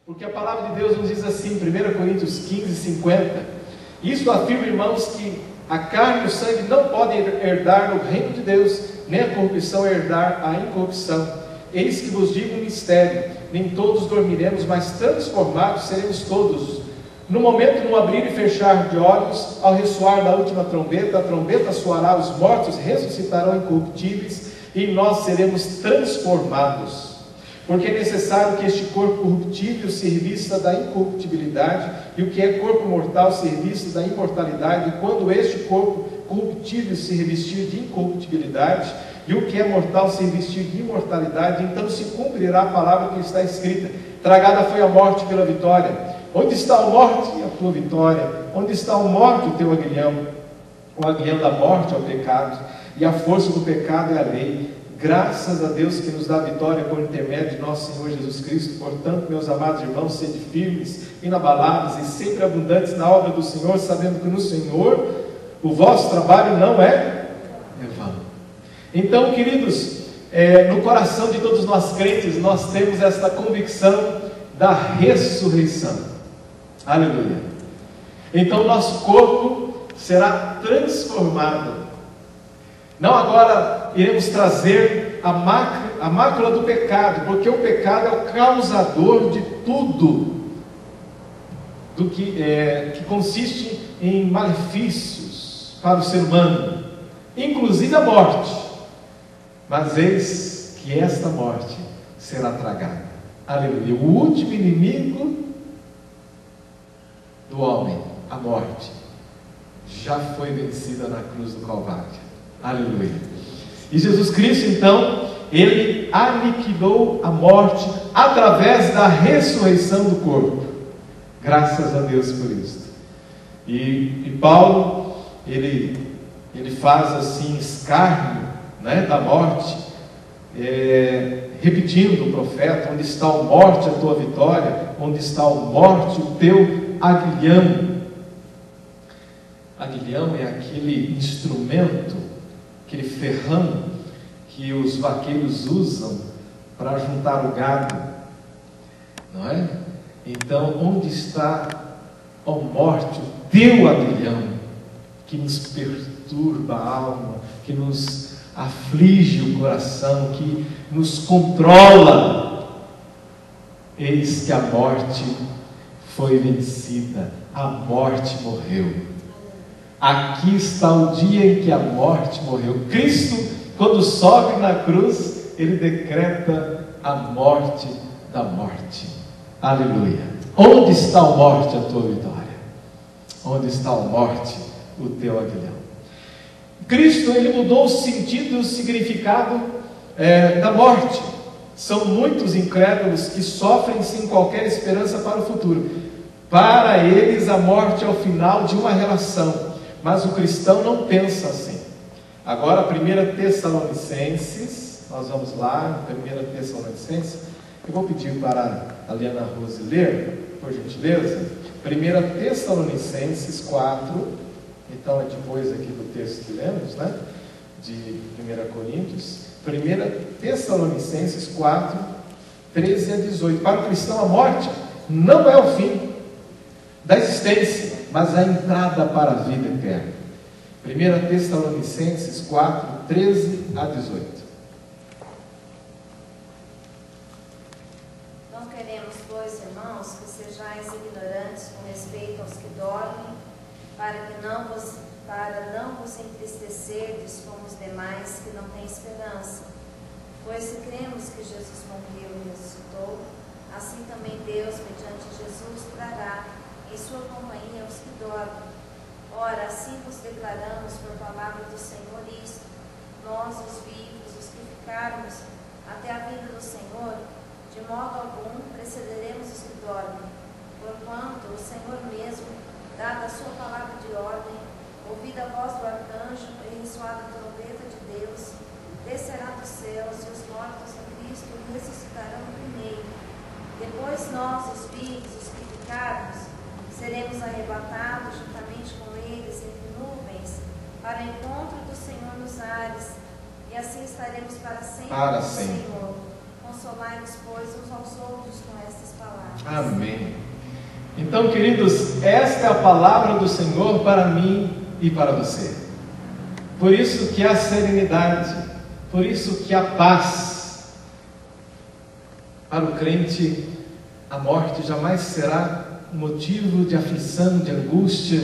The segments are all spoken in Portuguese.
Porque a palavra de Deus nos diz assim, 1 Coríntios 15, 50: isto afirma, irmãos, que a carne e o sangue não podem herdar no reino de Deus, nem a corrupção herdar a incorrupção. Eis que vos digo um mistério: nem todos dormiremos, mas transformados seremos todos. No momento, no abrir e fechar de olhos, ao ressoar da última trombeta, a trombeta soará, os mortos ressuscitarão incorruptíveis, e nós seremos transformados. Porque é necessário que este corpo corruptível se revista da incorruptibilidade, e o que é corpo mortal se revista da imortalidade. E quando este corpo corruptível se revestir de incorruptibilidade, e o que é mortal se revestir de imortalidade, então se cumprirá a palavra que está escrita: tragada foi a morte pela vitória. Onde está a morte? A tua vitória. Onde está a morte? O teu aguilhão. O aguilhão da morte é o pecado, e a força do pecado é a lei. Graças a Deus que nos dá vitória por intermédio de nosso Senhor Jesus Cristo. Portanto, meus amados irmãos, sede firmes, inabaláveis e sempre abundantes na obra do Senhor, sabendo que no Senhor o vosso trabalho não é vão. Então, queridos, no coração de todos nós crentes, nós temos esta convicção da ressurreição. Aleluia. Então, nosso corpo será transformado. Não agora iremos trazer a mácula do pecado, porque o pecado é o causador de tudo do que consiste em malefícios para o ser humano, inclusive a morte. Mas eis que esta morte será tragada. Aleluia. O último inimigo do homem, a morte, já foi vencida na cruz do Calvário. Aleluia. E Jesus Cristo, então, Ele aniquilou a morte através da ressurreição do corpo. Graças a Deus por isso. E Paulo, ele faz assim escárnio, né, da morte, repetindo o profeta: onde está a morte, a tua vitória? Onde está a morte, o teu aguilhão? Aguilhão é aquele instrumento, aquele ferrão que os vaqueiros usam para juntar o gado, não é? Então, onde está, ó morte, o teu aguilhão, que nos perturba a alma, que nos aflige o coração, que nos controla? Eis que a morte foi vencida, a morte morreu. Aqui está o dia em que a morte morreu. Cristo, quando sobe na cruz, Ele decreta a morte da morte. Aleluia. Onde está a morte, a tua vitória? Onde está a morte, o teu aguilhão? Cristo, Ele mudou o sentido e o significado da morte. São muitos incrédulos que sofrem sem qualquer esperança para o futuro. Para eles, a morte é o final de uma relação. Mas o cristão não pensa assim. Agora, 1 Tessalonicenses, nós vamos lá, 1 Tessalonicenses. Eu vou pedir para a Liana Rose ler, por gentileza, 1 Tessalonicenses 4, então é depois aqui do texto que lemos, né? De 1 Coríntios, 1 Tessalonicenses 4, 13 a 18. Para o cristão, a morte não é o fim da existência, mas a entrada para a vida eterna. 1 Tessalonicenses 4, 13 a 18. Não queremos, pois, irmãos, que sejais ignorantes com respeito aos que dormem, para não vos entristecerdes como os demais que não têm esperança. Pois se cremos que Jesus morreu e ressuscitou, assim também Deus, mediante Jesus, trará em sua companhia os que dormem. Ora, assim vos declaramos por palavra do Senhor isto: nós, os vivos, os que ficarmos até a vinda do Senhor, de modo algum precederemos os que dormem. Porquanto o Senhor mesmo, dada a sua palavra de ordem, ouvida a voz do arcanjo e ressoada a trombeta de Deus, descerá dos céus, e os mortos em Cristo ressuscitarão primeiro. Depois nós, os vivos, os que ficarmos, seremos arrebatados juntamente com eles entre nuvens, para o encontro do Senhor nos ares, e assim estaremos para sempre com o Senhor. Consolai-nos, pois, uns aos outros com estas palavras. Amém. Então, queridos, esta é a palavra do Senhor para mim e para você. Por isso que há serenidade, por isso que há paz. Para o crente, a morte jamais será motivo de aflição, de angústia,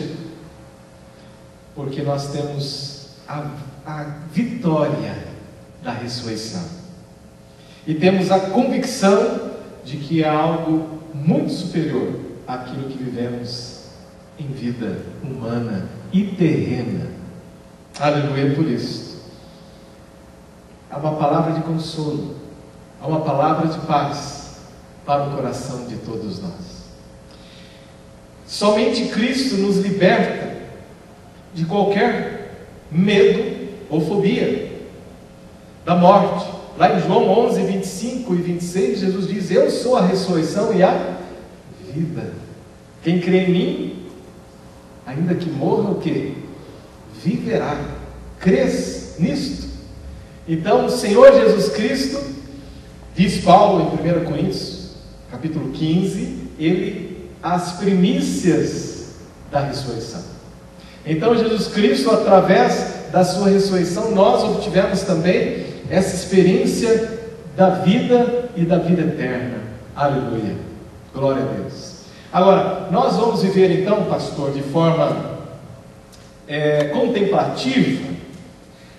porque nós temos a vitória da ressurreição. E temos a convicção de que é algo muito superior àquilo que vivemos em vida humana e terrena. Aleluia por isso. Há uma palavra de consolo, há uma palavra de paz para o coração de todos nós. Somente Cristo nos liberta de qualquer medo ou fobia da morte. Lá em João 11, 25 e 26, Jesus diz: eu sou a ressurreição e a vida. Quem crê em mim, ainda que morra, o quê? Viverá. Crês nisto? Então o Senhor Jesus Cristo, diz Paulo em 1 Coríntios capítulo 15, ele as primícias da ressurreição. Então Jesus Cristo, através da sua ressurreição, nós obtivemos também essa experiência da vida e da vida eterna. Aleluia, glória a Deus. Agora, nós vamos viver então, pastor, de forma contemplativa.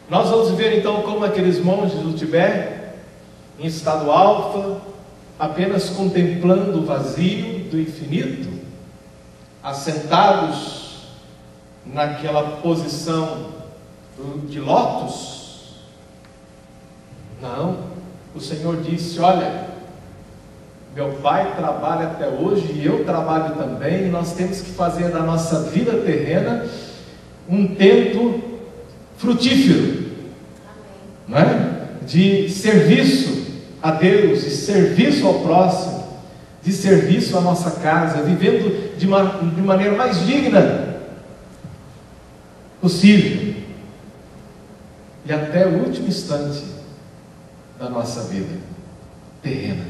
Nós vamos viver então como aqueles monges do Tibete, em estado alfa, apenas contemplando o vazio do infinito, assentados naquela posição de lótus. Não, o Senhor disse: olha, meu Pai trabalha até hoje e eu trabalho também, e nós temos que fazer da nossa vida terrena um tempo frutífero, não é? De serviço a Deus, de serviço ao próximo, de serviço à nossa casa, vivendo de maneira mais digna possível, e até o último instante da nossa vida terrena.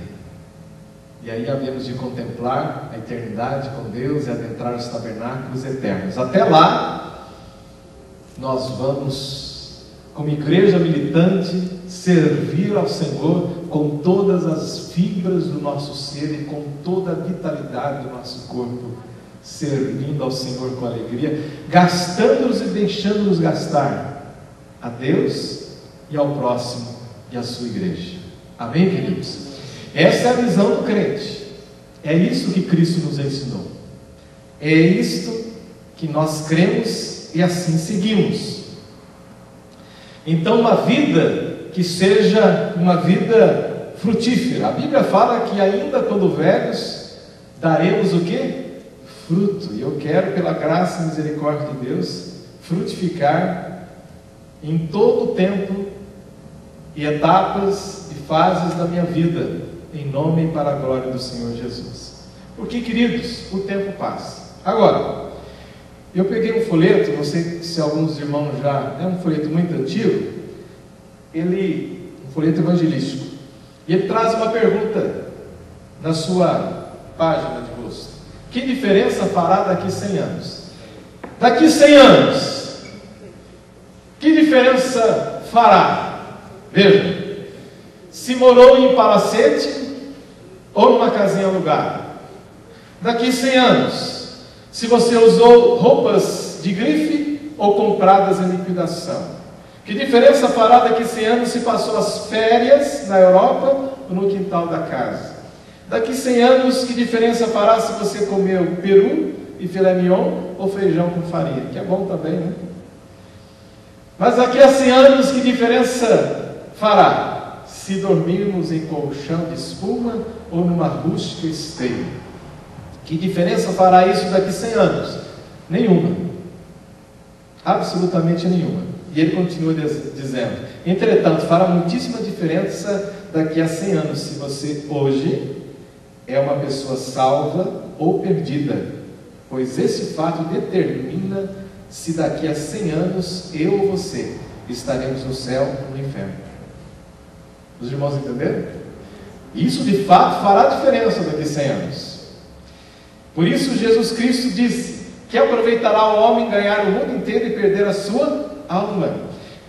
E aí havemos de contemplar a eternidade com Deus e adentrar os tabernáculos eternos. Até lá, nós vamos, como igreja militante, servir ao Senhor com todas as fibras do nosso ser e com toda a vitalidade do nosso corpo, servindo ao Senhor com alegria, gastando-nos e deixando-nos gastar a Deus e ao próximo e à sua igreja. Amém, queridos? Essa é a visão do crente. É isso que Cristo nos ensinou. É isto que nós cremos e assim seguimos. Então, uma vida que seja uma vida frutífera. A Bíblia fala que ainda quando velhos, daremos o quê? Fruto. E eu quero, pela graça e misericórdia de Deus, frutificar em todo o tempo e etapas e fases da minha vida, em nome e para a glória do Senhor Jesus. Porque, queridos, o tempo passa. Agora, eu peguei um folheto, não sei se alguns irmãos já... É um folheto muito antigo, um folheto evangelístico, e ele traz uma pergunta na sua página de rosto: que diferença fará daqui 100 anos? Daqui 100 anos, que diferença fará? Veja, se morou em palacete ou numa casinha alugada. Daqui 100 anos, se você usou roupas de grife ou compradas em liquidação. Que diferença fará daqui 100 anos se passou as férias na Europa ou no quintal da casa? Daqui 100 anos, que diferença fará se você comeu peru e filé mignon ou feijão com farinha? Que é bom também, né? Mas daqui a 100 anos, que diferença fará se dormirmos em colchão de espuma ou numa rústica esteira? Que diferença fará isso daqui a 100 anos? Nenhuma. Absolutamente nenhuma. E ele continua dizendo: entretanto, fará muitíssima diferença daqui a 100 anos se você hoje é uma pessoa salva ou perdida. pois esse fato determina se daqui a 100 anos eu ou você estaremos no céu ou no inferno. Os irmãos entenderam? Isso de fato fará diferença daqui a 100 anos. Por isso Jesus Cristo disse: que aproveitará o homem ganhar o mundo inteiro e perder a sua alma.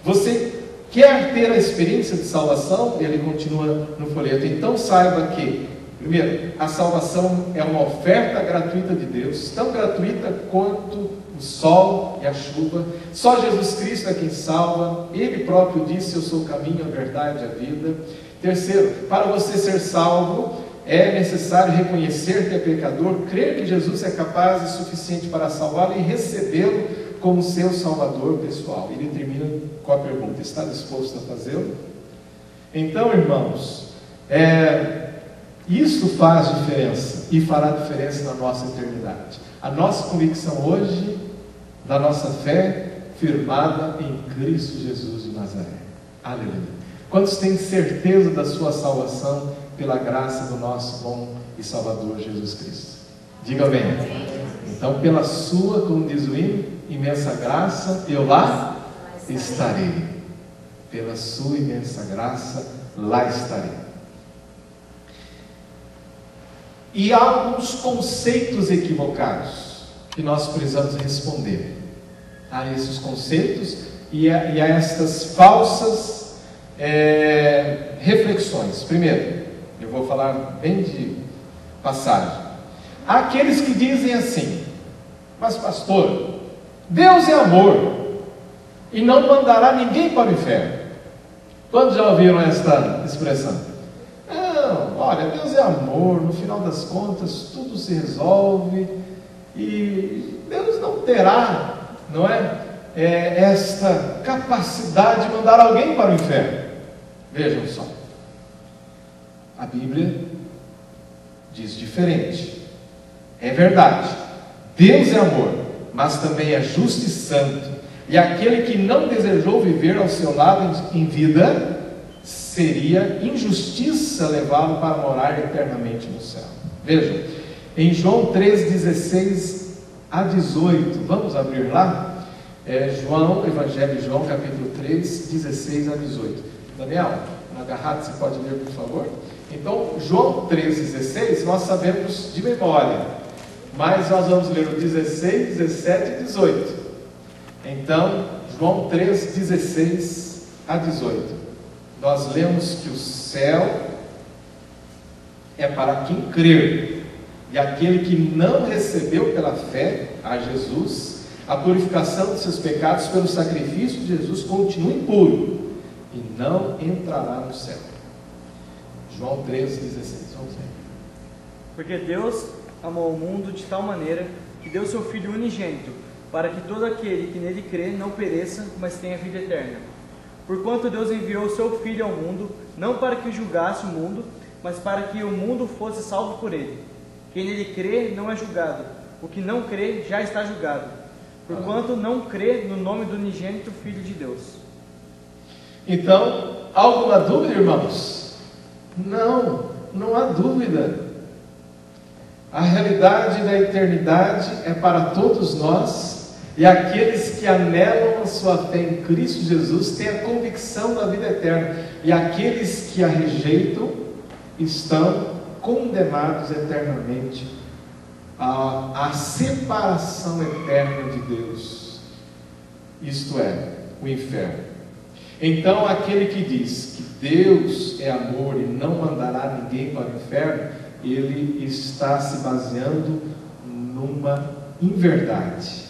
Você quer ter a experiência de salvação? Ele continua no folheto. Então saiba que, primeiro, a salvação é uma oferta gratuita de Deus, tão gratuita quanto o sol e a chuva. Só Jesus Cristo é quem salva. Ele próprio disse: eu sou o caminho, a verdade e a vida. Terceiro, para você ser salvo, é necessário reconhecer que é pecador, crer que Jesus é capaz e suficiente para salvá-lo e recebê-lo como seu salvador pessoal. Ele termina com a pergunta: está disposto a fazê-lo? Então, irmãos, isso faz diferença e fará diferença na nossa eternidade. A nossa convicção hoje da nossa fé firmada em Cristo Jesus de Nazaré. Aleluia. Quantos têm certeza da sua salvação pela graça do nosso bom e Salvador Jesus Cristo? Diga bem. Então, pela sua, como diz o hino, imensa graça, eu lá estarei. Pela sua imensa graça, lá estarei. E há alguns conceitos equivocados que nós precisamos responder a esses conceitos e a estas falsas reflexões. Primeiro, eu vou falar bem de passagem. Há aqueles que dizem assim: mas pastor, Deus é amor e não mandará ninguém para o inferno. Quantos já ouviram esta expressão? Não, olha, Deus é amor, no final das contas tudo se resolve e Deus não terá, não é, esta capacidade de mandar alguém para o inferno. Vejam só, a Bíblia diz diferente. É verdade, Deus é amor, mas também é justo e santo, e aquele que não desejou viver ao seu lado em vida, seria injustiça levá-lo para morar eternamente no céu. Vejam, em João 3:16 a 18, vamos abrir lá? João, Evangelho de João, capítulo 3, 16 a 18. Daniel, na agarrado, você pode ler, por favor? Então, João 3:16, nós sabemos de memória, mas nós vamos ler o 16, 17 e 18. Então, João 3:16 a 18. Nós lemos que o céu é para quem crer, e aquele que não recebeu pela fé a Jesus a purificação de seus pecados pelo sacrifício de Jesus continua impuro e não entrará no céu. João 3:16. Vamos ver. Porque Deus amou o mundo de tal maneira que deu seu Filho unigênito, para que todo aquele que nele crê não pereça, mas tenha vida eterna. Porquanto Deus enviou o seu Filho ao mundo, não para que julgasse o mundo, mas para que o mundo fosse salvo por ele. Quem nele crê não é julgado, o que não crê já está julgado, porquanto não crê no nome do unigênito Filho de Deus. Então, alguma dúvida, irmãos? Não há dúvida. A realidade da eternidade é para todos nós, e aqueles que anelam a sua fé em Cristo Jesus têm a convicção da vida eterna, e aqueles que a rejeitam estão condenados eternamente à separação eterna de Deus, isto é, o inferno. Então, aquele que diz que Deus é amor e não mandará ninguém para o inferno, ele está se baseando numa inverdade.